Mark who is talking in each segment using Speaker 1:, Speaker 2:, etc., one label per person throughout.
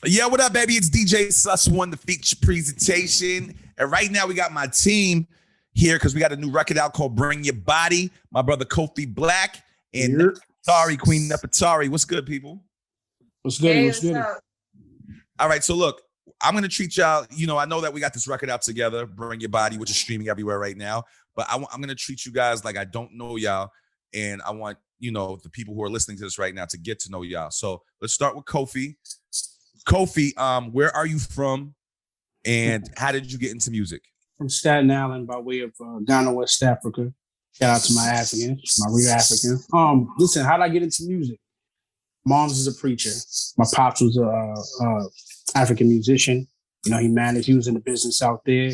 Speaker 1: Yeah, what up, baby? It's DJ Sus One, the feature presentation. And right now we got my team here because we got a new record out called Bring Your Body. My brother Kofi Black and
Speaker 2: Here.
Speaker 1: Nefatari, Queen Nefatari. What's good, people?
Speaker 2: What's good?
Speaker 3: Hey,
Speaker 2: What's good?
Speaker 3: up?
Speaker 1: All right, so look, I'm going to treat y'all, I know that we got this record out together, Bring Your Body, which is streaming everywhere right now. But I'm going to treat you guys like I don't know y'all. And I want, the people who are listening to this right now to get to know y'all. So let's start with Kofi. Kofi, where are you from, and how did you get into music?
Speaker 2: From Staten Island by way of Ghana, West Africa. Shout out to my Africans, my real Africans. Listen, how did I get into music? Mom's is a preacher. My pops was a African musician. He was in the business out there.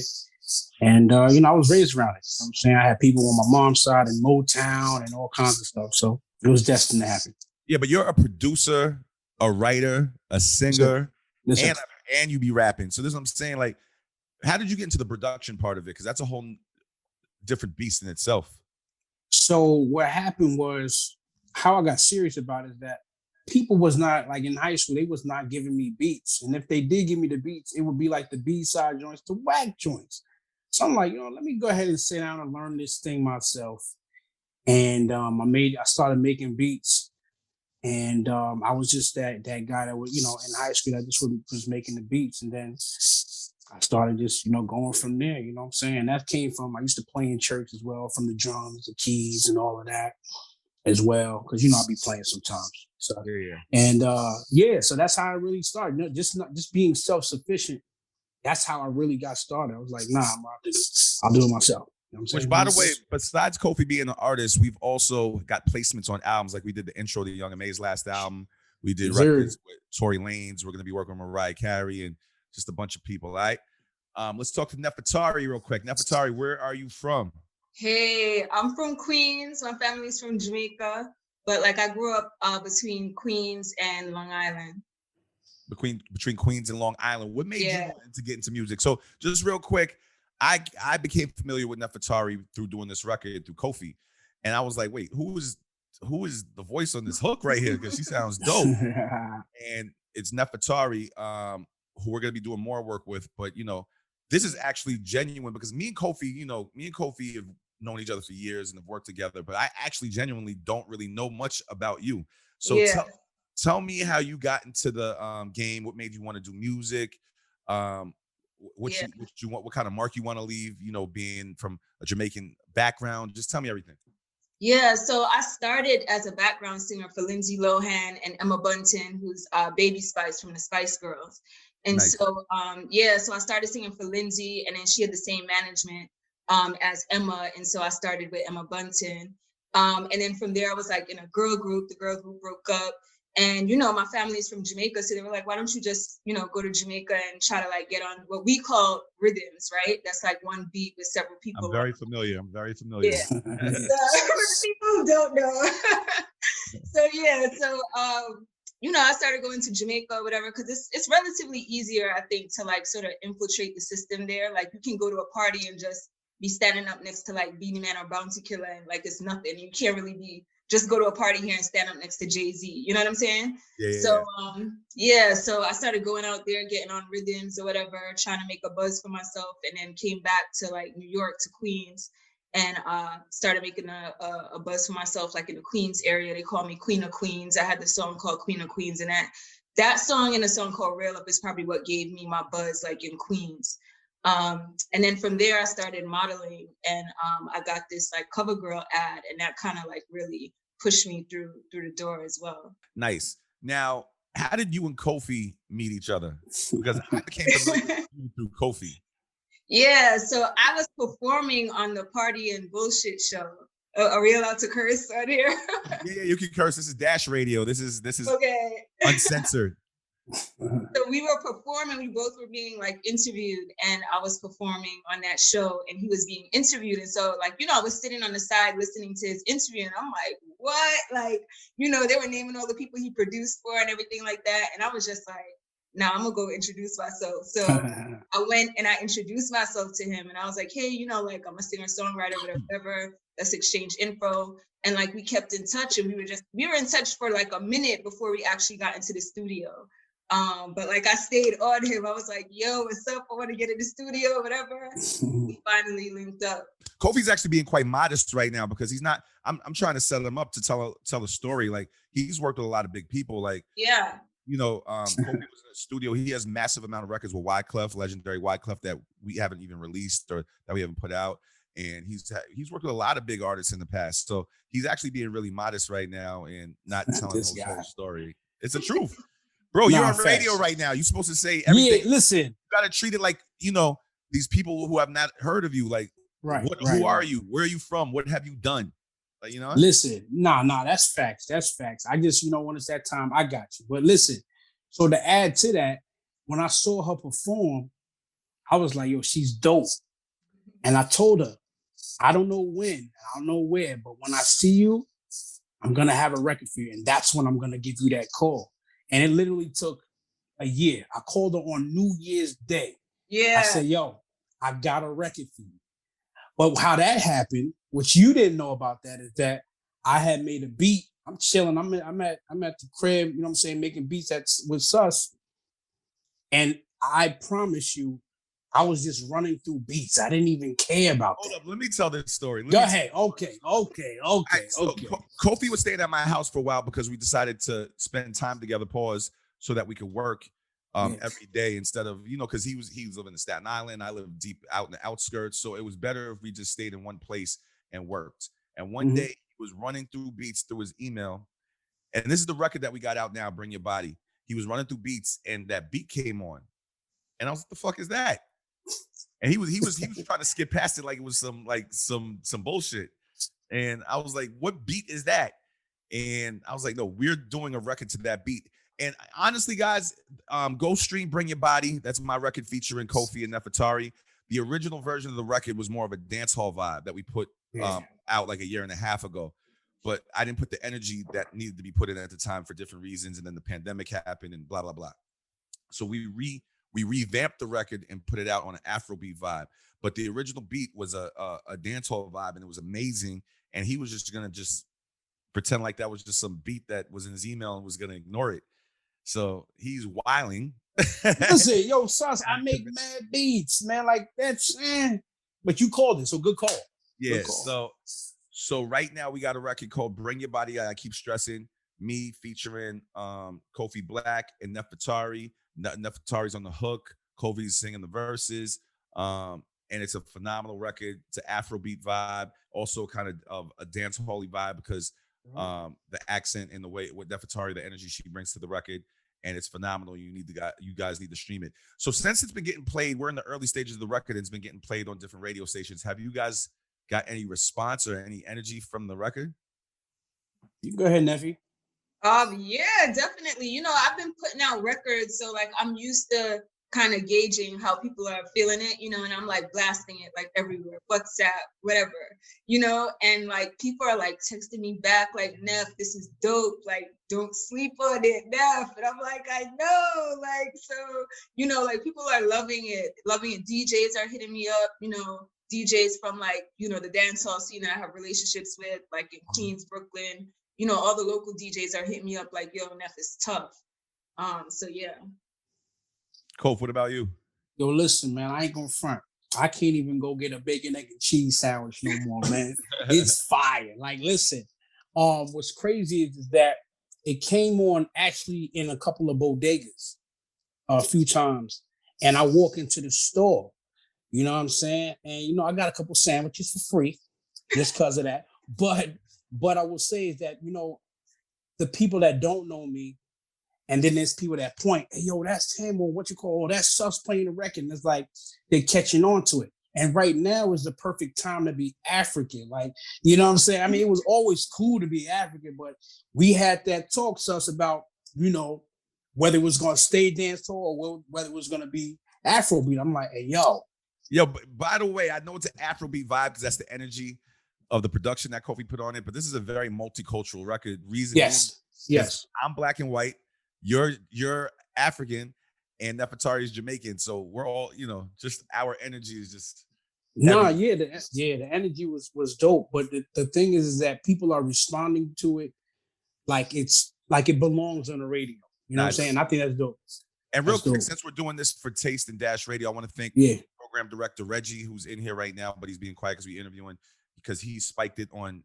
Speaker 2: And, I was raised around it. I'm saying? I had people on my mom's side in Motown and all kinds of stuff. So it was destined to happen.
Speaker 1: Yeah, but you're a producer, a writer, a singer, and you be rapping. So this is what I'm saying. Like, how did you get into the production part of it? Because that's a whole different beast in itself.
Speaker 2: So what happened was, how I got serious about it is that people was not, like in high school, they was not giving me beats. And if they did give me the beats, it would be like the B-side joints, the whack joints. So I'm like, let me go ahead and sit down and learn this thing myself. And I started making beats. And I was just that guy that was, in high school that just was making the beats. And then I started just, going from there, you know what I'm saying? That came from, I used to play in church as well, from the drums, the keys and all of that as well. Cause I'll be playing sometimes. So,
Speaker 1: yeah.
Speaker 2: And so that's how I really started. Just being self-sufficient. That's how I really got started. I was like, nah, I'll do it myself. You know what I'm saying?
Speaker 1: Which, by the way, besides Kofi being an artist, we've also got placements on albums. Like we did the intro to Young and May's last album. We did records with Tory Lanez. We're going to be working with Mariah Carey and just a bunch of people, all right? Let's talk to Nefatari real quick. Nefatari, where are you from?
Speaker 3: Hey, I'm from Queens. My family's from Jamaica. But I grew up between Queens and Long Island.
Speaker 1: Between Queens and Long Island. What made you want to get into music? So just real quick, I became familiar with Nefatari through doing this record through Kofi. And I was like, wait, who is the voice on this hook right here? Because she sounds dope. And it's Nefatari, who we're going to be doing more work with. But, this is actually genuine because me and Kofi have known each other for years and have worked together. But I actually genuinely don't really know much about you. So tell me how you got into the game. What made you want to do music? What you want? What kind of mark you want to leave? Being from a Jamaican background. Just tell me everything.
Speaker 3: Yeah, so I started as a background singer for Lindsay Lohan and Emma Bunton, who's Baby Spice from the Spice Girls. And nice. So I started singing for Lindsay, and then she had the same management as Emma, and so I started with Emma Bunton. And then from there, I was in a girl group. The girl group broke up. And, my family is from Jamaica. So they were like, why don't you just, go to Jamaica and try to get on what we call rhythms, right? That's one beat with several people.
Speaker 1: I'm very familiar.
Speaker 3: Yeah. So, people who don't know. I started going to Jamaica or whatever, because it's relatively easier, I think, to sort of infiltrate the system there. You can go to a party and just be standing up next to Beanie Man or Bounty Killer and it's nothing. You can't really just go to a party here and stand up next to Jay-Z. You know what I'm saying? So I started going out there, getting on rhythms or whatever, trying to make a buzz for myself, and then came back to New York, to Queens, and started making a buzz for myself, in the Queens area. They call me Queen of Queens. I had the song called Queen of Queens, and that song and a song called Rail Up is probably what gave me my buzz in Queens. And then from there, I started modeling, and I got this CoverGirl ad, and that kind of really pushed me through the door as well.
Speaker 1: Nice. Now, how did you and Kofi meet each other? Because I became familiar with you through Kofi.
Speaker 3: Yeah, so I was performing on the Party and Bullshit show. Are we allowed to curse on here?
Speaker 1: Yeah, you can curse. This is DashRadio. This is okay. Uncensored.
Speaker 3: So we were performing, we both were being interviewed, and I was performing on that show and he was being interviewed. And so I was sitting on the side listening to his interview, and I'm like, what? They were naming all the people he produced for and everything like that. And I was just like, nah, I'm gonna go introduce myself. So I went and I introduced myself to him, and I was like, hey, I'm a singer-songwriter, whatever, let's exchange info. And we kept in touch, and we were in touch for a minute before we actually got into the studio. But like I stayed on him. I was like, yo, what's up? I want to get in the studio, whatever. We finally linked up.
Speaker 1: Kofi's actually being quite modest right now because he's not. I'm trying to set him up to tell a story. Like he's worked with a lot of big people. Like
Speaker 3: yeah,
Speaker 1: Kofi was in the studio. He has massive amount of records with Wyclef, legendary Wyclef, that we haven't even released or that we haven't put out. And he's worked with a lot of big artists in the past. So he's actually being really modest right now and not telling the whole story. It's the truth. Bro, you're on radio right now. You're supposed to say everything.
Speaker 2: Yeah, listen.
Speaker 1: You gotta treat it like, these people who have not heard of you, like, who are you? Where are you from? What have you done? Like,
Speaker 2: Listen, nah, that's facts. That's facts. I just, when it's that time, I got you. But listen, so to add to that, when I saw her perform, I was like, yo, she's dope. And I told her, I don't know when, I don't know where, but when I see you, I'm gonna have a record for you. And that's when I'm gonna give you that call. And it literally took a year. I called her on New Year's Day.
Speaker 3: Yeah.
Speaker 2: I said, yo, I got a record for you. But how that happened, which you didn't know about that, is that I had made a beat. I'm chilling. I'm at the crib, making beats with Sus. And I promise you, I was just running through beats. I didn't even care about that.
Speaker 1: Hold up, let me tell this story.
Speaker 2: Go ahead. Okay.
Speaker 1: Kofi was staying at my house for a while because we decided to spend time together, so that we could work every day instead of, because he was living in Staten Island. I live deep out in the outskirts. So it was better if we just stayed in one place and worked. And one day he was running through beats through his email. And this is the record that we got out now, Bring Your Body. He was running through beats and that beat came on. And I was like, the fuck is that? And he was trying to skip past it like it was some bullshit. And I was like, what beat is that? And I was like, no, we're doing a record to that beat. And honestly, guys, go stream Bring Your Body. That's my record featuring Kofi and Nefatari. The original version of the record was more of a dance hall vibe that we put out like a year and a half ago. But I didn't put the energy that needed to be put in at the time for different reasons. And then the pandemic happened and blah, blah, blah. So we revamped the record and put it out on an Afro-Beat vibe. But the original beat was a dance hall vibe, and it was amazing. And he was just going to pretend like that was just some beat that was in his email and was going to ignore it. So he's wilding.
Speaker 2: Listen, yo, Sus, I make mad beats, man. Like that's, but you called it, so good call.
Speaker 1: Yeah. Good call. So right now we got a record called Bring Your Body. I keep stressing, me featuring Kofi Black and Nefatari. Nefatari's on the hook. Kofi's singing the verses. And it's a phenomenal record. It's an Afro-beat vibe, also kind of a dance hall-y vibe because the accent and the way with Nefatari, the energy she brings to the record, and it's phenomenal. You guys need to stream it. So since it's been getting played, we're in the early stages of the record, and it's been getting played on different radio stations. Have you guys got any response or any energy from the record?
Speaker 2: You go ahead, Neffy.
Speaker 3: Yeah, definitely. I've been putting out records, so like I'm used to kind of gauging how people are feeling it, and I'm like blasting it like everywhere, WhatsApp, whatever, and like people are like texting me back like, Neff, this is dope, like don't sleep on it, Neff. And I'm like, I know, like, so, like people are loving it. DJs are hitting me up, DJs from like, the dancehall scene that I have relationships with, like in Queens, Brooklyn, all the local DJs are hitting me up like, yo, Neff is tough. So yeah.
Speaker 1: Kof, what about you?
Speaker 2: Yo, listen, man, I ain't gonna front. I can't even go get a bacon, egg, and cheese sandwich no more, man. It's fire. Like, listen, what's crazy is that it came on actually in a couple of bodegas a few times. And I walk into the store, you know what I'm saying? And, I got a couple sandwiches for free just because of that. But I will say is that, the people that don't know me, and then there's people that point, hey, yo, that's him, or what you call, that's Sus playing the record. And it's like they're catching on to it. And right now is the perfect time to be African. Like, you know what I'm saying? I mean, it was always cool to be African, but we had that talk, Sus, about, whether it was going to stay dance hall or whether it was going to be Afrobeat. I'm like, hey, yo.
Speaker 1: Yo, but by the way, I know it's an Afrobeat vibe because that's the energy of the production that Kofi put on it, but this is a very multicultural record.
Speaker 2: Yes.
Speaker 1: I'm black and white. You're African, and Nefatari is Jamaican. So we're all, just our energy is just.
Speaker 2: The energy was dope. But the thing is that people are responding to it like it belongs on the radio. You know what I'm saying? I think that's dope.
Speaker 1: And real quick, since we're doing this for Taste and Dash Radio, I want to thank program director Reggie, who's in here right now, but he's being quiet because we're interviewing, because he spiked it on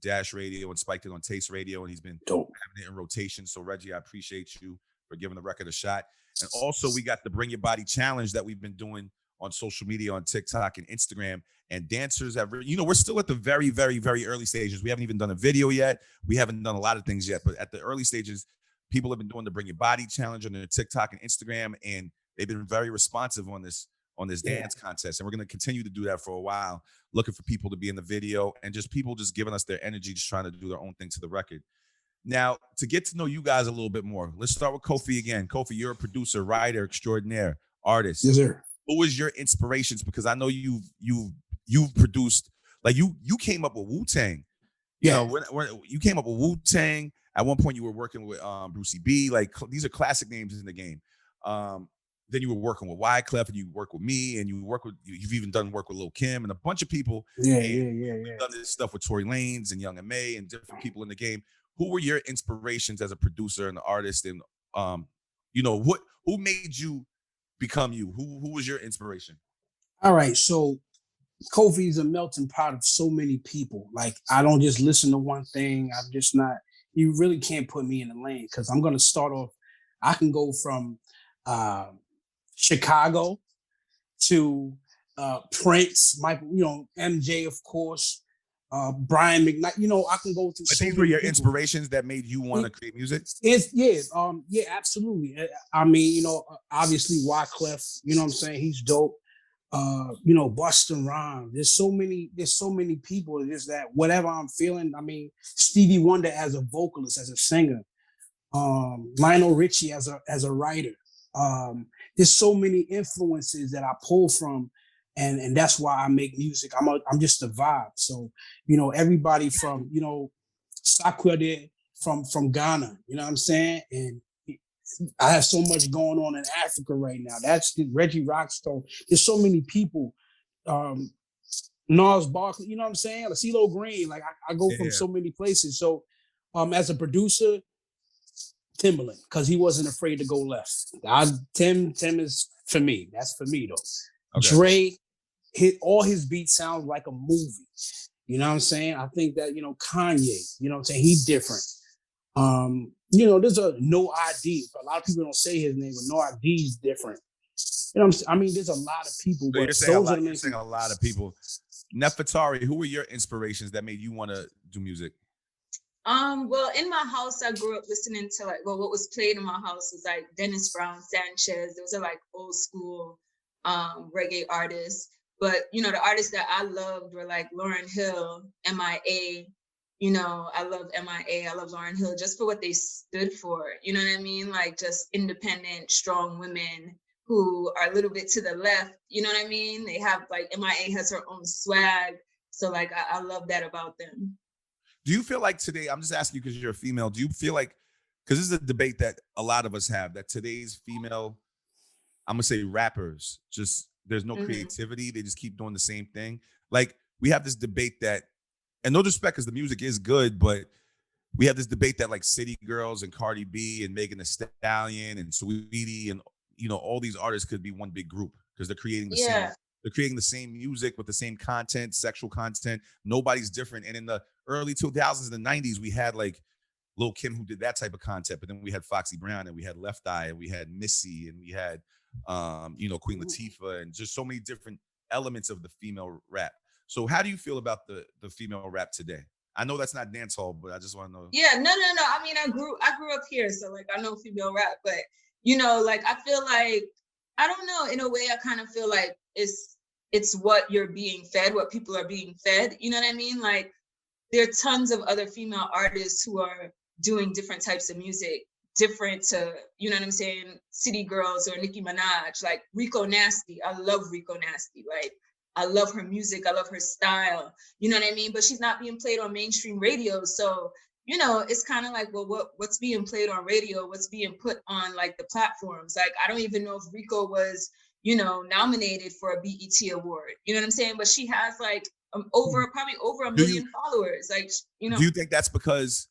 Speaker 1: Dash Radio and spiked it on Taste Radio, and he's been having it in rotation. So Reggie, I appreciate you for giving the record a shot. And also, we got the Bring Your Body Challenge that we've been doing on social media, on TikTok and Instagram. And dancers have, we're still at the very, very, very early stages. We haven't even done a video yet. We haven't done a lot of things yet. But at the early stages, people have been doing the Bring Your Body Challenge on their TikTok and Instagram, and they've been very responsive on this dance contest. And we're going to continue to do that for a while, looking for people to be in the video and just people just giving us their energy, just trying to do their own thing to the record. Now, to get to know you guys a little bit more, let's start with Kofi again. Kofi, you're a producer, writer extraordinaire, artist.
Speaker 2: Yes, sir.
Speaker 1: Who was your inspirations? Because I know you've produced, like you came up with Wu-Tang. You know, when you came up with Wu-Tang. At one point, you were working with Brucey B. Like, these are classic names in the game. Then you were working with Wyclef, and you work with me, and you've even done work with Lil' Kim and a bunch of people. You've done this stuff with Tory Lanez and Young M.A. and different people in the game. Who were your inspirations as a producer and artist? And who made you become you? Who was your inspiration?
Speaker 2: All right, so Kofi is a melting pot of so many people. Like, I don't just listen to one thing. I'm just not. You really can't put me in the lane, because I'm going to start off. I can go from Chicago to Prince, Michael, MJ, of course, Brian McKnight. I can go through.
Speaker 1: But these were your inspirations that made you want to create music?
Speaker 2: Absolutely. I mean, obviously Wyclef, you know what I'm saying? He's dope. Busta Rhymes. There's so many people. It's just that whatever I'm feeling. I mean, Stevie Wonder as a vocalist, as a singer, Lionel Richie as a writer. There's so many influences that I pull from, and that's why I make music. I'm just a vibe. So everybody from Sakwade from Ghana. You know what I'm saying? And I have so much going on in Africa right now. That's the Reggie Rockstone. There's so many people. Nas Barkley, you know what I'm saying? Like CeeLo Green. Like I go from so many places. So as a producer, Timbaland, because he wasn't afraid to go left. Tim is for me. That's for me though. Okay. Dre, all his beats sound like a movie. You know what I'm saying? I think that, Kanye, you know what I'm saying? He's different. There's a No ID. A lot of people don't say his name, but No ID is different. I mean, there's a lot of people.
Speaker 1: So you're saying a lot of people. Nefatari, who were your inspirations that made you want to do music?
Speaker 3: Well, in my house, I grew up listening to what was played in my house was like Dennis Brown, Sanchez. Those are like old school reggae artists. But the artists that I loved were like Lauryn Hill, MIA. I love MIA. I love Lauryn Hill just for what they stood for. You know what I mean? Like just independent, strong women who are a little bit to the left. You know what I mean? They have MIA has her own swag. So like, I love that about them.
Speaker 1: Do you feel like today, I'm just asking you because you're a female, do you feel like, because this is a debate that a lot of us have, that today's female, I'm going to say rappers, just there's no creativity. They just keep doing the same thing. Like we have this debate that, and no disrespect because the music is good, but we have this debate that like City Girls and Cardi B and Megan Thee Stallion and Saweetie and, all these artists could be one big group because they're creating the same. They're creating the same music with the same content, sexual content. Nobody's different. And in the early 2000s and the 90s, we had like Lil' Kim who did that type of content. But then we had Foxy Brown and we had Left Eye and we had Missy and we had, Queen Latifah and just so many different elements of the female rap. So how do you feel about the female rap today? I know that's not dancehall, but I just want to know.
Speaker 3: Yeah, no. I mean, I grew up here, so like I know female rap, but I feel like, I don't know, in a way I kind of feel like it's what you're being fed, what people are being fed. You know what I mean? Like there are tons of other female artists who are doing different types of music, different to, you know what I'm saying, City Girls or Nicki Minaj, like Rico Nasty. I love Rico Nasty. Like I love her music. I love her style. You know what I mean? But she's not being played on mainstream radio. So, it's kind of like, well, what's being played on radio? What's being put on like the platforms? Like, I don't even know if Rico was, nominated for a BET award. You know what I'm saying? But she has like probably over a million followers. Like,
Speaker 1: Do you think that's because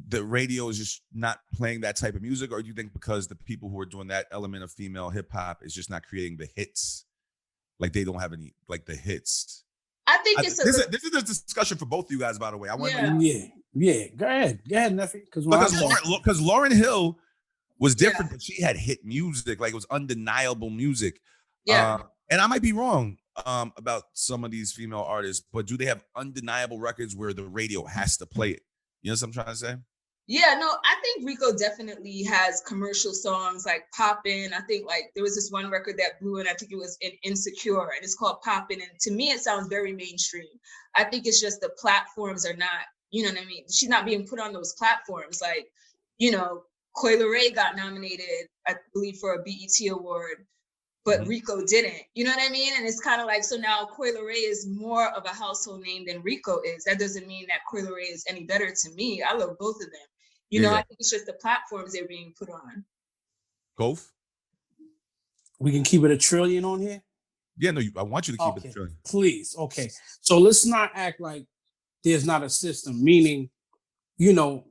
Speaker 1: the radio is just not playing that type of music, or do you think because the people who are doing that element of female hip hop is just not creating the hits? Like they don't have any like the hits.
Speaker 3: I think it's
Speaker 1: this is a discussion for both of you guys, by the way. I want
Speaker 2: yeah. Go ahead, Nephew.
Speaker 1: Because Lauryn Hill was different, but she had hit music, like it was undeniable music.
Speaker 3: Yeah.
Speaker 1: And I might be wrong about some of these female artists, but do they have undeniable records where the radio has to play it? You know what I'm trying to say?
Speaker 3: Yeah, no, I think Rico definitely has commercial songs like Poppin'. I think like there was this one record that blew, and I think it was in Insecure, and it's called Poppin'. And to me, it sounds very mainstream. I think it's just the platforms are not, you know what I mean? She's not being put on those platforms. Like, you know, Coi Leray got nominated, I believe, for a BET award, but Rico didn't. You know what I mean? And it's kind of like, so now Coi Leray is more of a household name than Rico is. That doesn't mean that Coi Leray is any better to me. I love both of them. You know, I think it's just the platforms they're being put on.
Speaker 1: Kof?
Speaker 2: We can keep it a trillion on here?
Speaker 1: Yeah, no, I want you to keep it a trillion.
Speaker 2: Please. Okay. So let's not act like there's not a system, meaning, you know,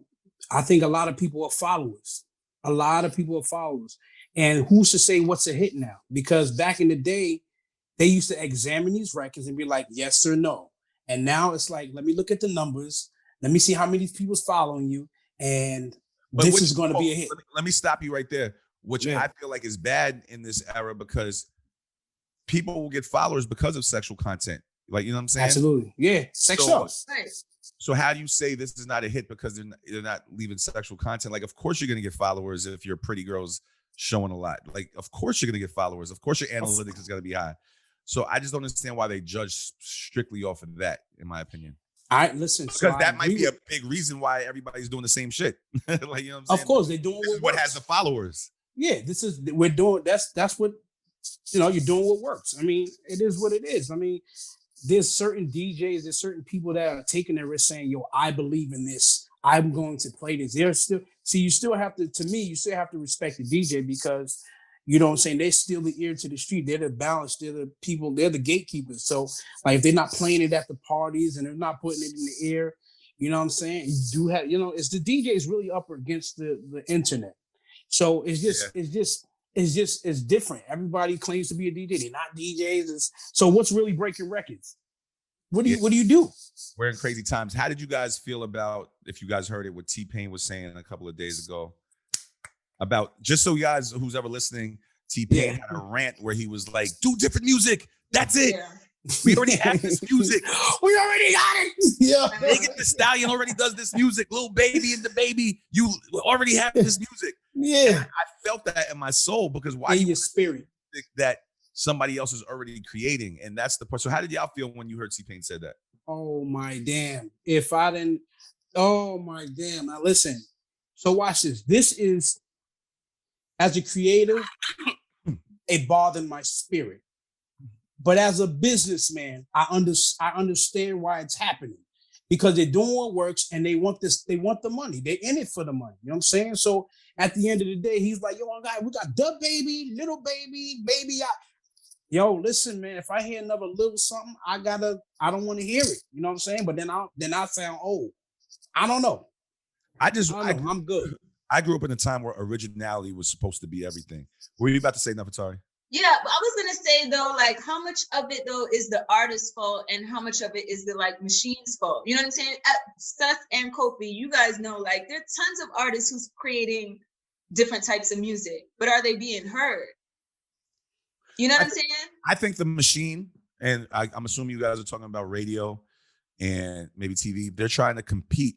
Speaker 2: I think a lot of people are followers. And who's to say what's a hit now? Because back in the day, they used to examine these records and be like, yes or no. And now it's like, let me look at the numbers. Let me see how many people's following you. And this is going to be a hit.
Speaker 1: Let me stop you right there, which I feel like is bad in this era because people will get followers because of sexual content. Like, you know what I'm saying?
Speaker 2: Absolutely. Yeah. Sexual.
Speaker 1: So how do you say this is not a hit because they're not leaving sexual content? Like, of course you're going to get followers if you're pretty girls showing a lot. Like, of course you're going to get followers. Of course your analytics is going to be high. So I just don't understand why they judge strictly off of that, in my opinion. Because that might be a big reason why everybody's doing the same shit. Like, you know what I'm saying?
Speaker 2: Of course, they're doing
Speaker 1: what has the followers.
Speaker 2: Yeah, that's what, you know, you're doing what works. I mean, it is what it is. I mean, there's certain DJs, there's certain people that are taking their risk saying, yo, I believe in this. I'm going to play this. You still have to respect the DJ because, you know what I'm saying, they're still the ear to the street. They're the balance. They're the people. They're the gatekeepers. So, like, if they're not playing it at the parties and they're not putting it in the air, you know what I'm saying? You do have, you know, it's the DJ is really up against the internet. So it's different. Everybody claims to be a DJ. They're not DJs. So what's really breaking records? What do you do?
Speaker 1: We're in crazy times. How did you guys feel about, if you guys heard it, what T-Pain was saying a couple of days ago? About, just so you guys who's ever listening, T-Pain had a rant where he was like, do different music. That's it. Yeah. We already have this music.
Speaker 2: We already got it. Yeah.
Speaker 1: Megan Thee Stallion already does this music. Lil Baby and the Baby, you already have this music.
Speaker 2: Yeah.
Speaker 1: And I felt that in my soul because why
Speaker 2: in your spirit
Speaker 1: that somebody else is already creating. And that's the part. So how did y'all feel when you heard T-Pain said that?
Speaker 2: Oh my damn. Now listen. So watch this. This is, as a creator, it bothered my spirit. But as a businessman, I understand why it's happening. Because they're doing what works and they want the money. They're in it for the money. You know what I'm saying? So at the end of the day, he's like, yo, we got Dub Baby, Little Baby, Baby. Yo, listen, man, if I hear another little something, I don't want to hear it. You know what I'm saying? But then I sound old. I don't know. I'm good.
Speaker 1: I grew up in a time where originality was supposed to be everything. What were you about to say, Nefatari?
Speaker 3: Yeah, but I was gonna say though, like, how much of it though is the artist's fault, and how much of it is the like machine's fault? You know what I'm saying? Seth and Kofi, you guys know, like, there are tons of artists who's creating different types of music, but are they being heard? You know what I'm saying?
Speaker 1: I think the machine, and I'm assuming you guys are talking about radio and maybe TV. They're trying to compete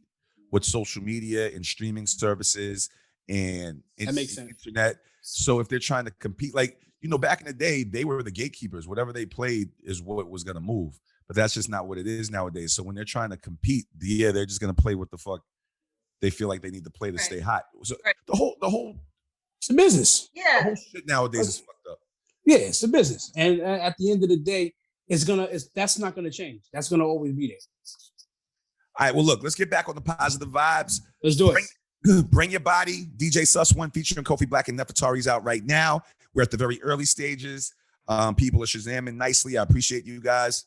Speaker 1: with social media and streaming services and
Speaker 2: that makes sense.
Speaker 1: Internet. So if they're trying to compete, like, you know, back in the day, they were the gatekeepers. Whatever they played is what was going to move. But that's just not what it is nowadays. So when they're trying to compete, they're just going to play what the fuck they feel like they need to play to stay hot. So the whole
Speaker 2: it's a business.
Speaker 3: Yeah.
Speaker 1: The whole shit nowadays is fucked up.
Speaker 2: Yeah, it's a business. And at the end of the day, that's not going to change. That's going to always be there.
Speaker 1: All right, well, look, let's get back on the positive vibes.
Speaker 2: Let's do it.
Speaker 1: Bring Your Body, DJ Sus One featuring Kofi Black and Nefatari is out right now. We're at the very early stages. People are shazamming nicely. I appreciate you guys.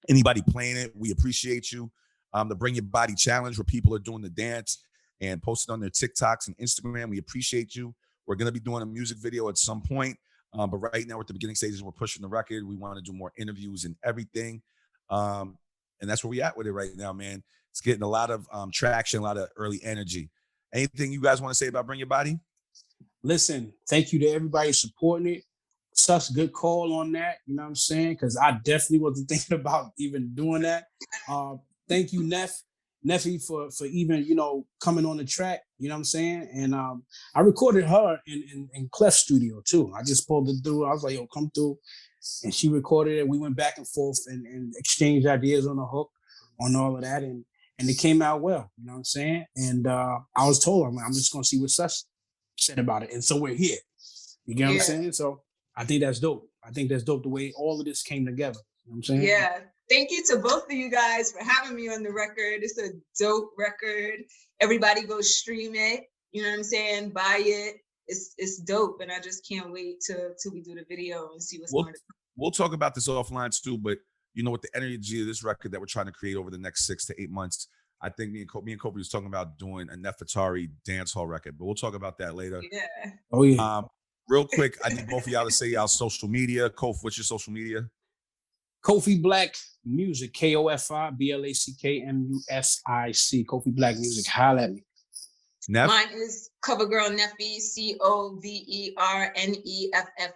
Speaker 1: Anybody playing it, we appreciate you. The Bring Your Body challenge where people are doing the dance and post it on their TikToks and Instagram. We appreciate you. We're going to be doing a music video at some point. But right now we're at the beginning stages. We're pushing the record. We want to do more interviews and everything. And that's where we at with it right now, man. It's getting a lot of traction, a lot of early energy. Anything you guys want to say about Bring Your Body?
Speaker 2: Listen, thank you to everybody supporting it. Such good call on that. You know what I'm saying? Because I definitely wasn't thinking about even doing that. Thank you, Neffy, for even, you know, coming on the track. You know what I'm saying? And I recorded her in Clef Studio too. I just pulled it through. I was like, yo, come through. And she recorded it. We went back and forth and exchanged ideas on the hook, on all of that. And it came out well. You know what I'm saying? And I was told, I'm just going to see what Such said about it. And so we're here. You get what I'm saying? So I think that's dope. I think that's dope the way all of this came together. You know what I'm saying?
Speaker 3: Yeah. Thank you to both of you guys for having me on the record. It's a dope record. Everybody go stream it. You know what I'm saying? Buy it. It's dope. And I just can't wait till we do the video and see what's going on.
Speaker 1: We'll talk about this offline too, but you know, with the energy of this record that we're trying to create over the next 6 to 8 months, I think me and Kofi was talking about doing a Nefatari dancehall record, but we'll talk about that later.
Speaker 3: Yeah.
Speaker 2: Oh yeah.
Speaker 1: Real quick, I need both of y'all to say y'all social media. Kofi, what's your social media?
Speaker 2: Kofi Black Music, KOFI BLACKMUSIC. Kofi Black Music. Holla at me.
Speaker 1: Neff?
Speaker 3: Mine is CoverGirl Neffy, COVERNEFFI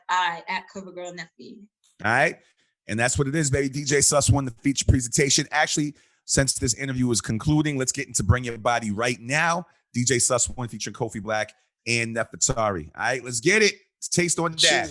Speaker 3: at CoverGirl Neffy.
Speaker 1: All right. And that's what it is, baby. DJ Sus won the feature presentation. Actually, since this interview is concluding, let's get into Bring Your Body right now. DJ Sus won featuring Kofi Black and Nefatari. All right, let's get it. It's Taste on the Dash.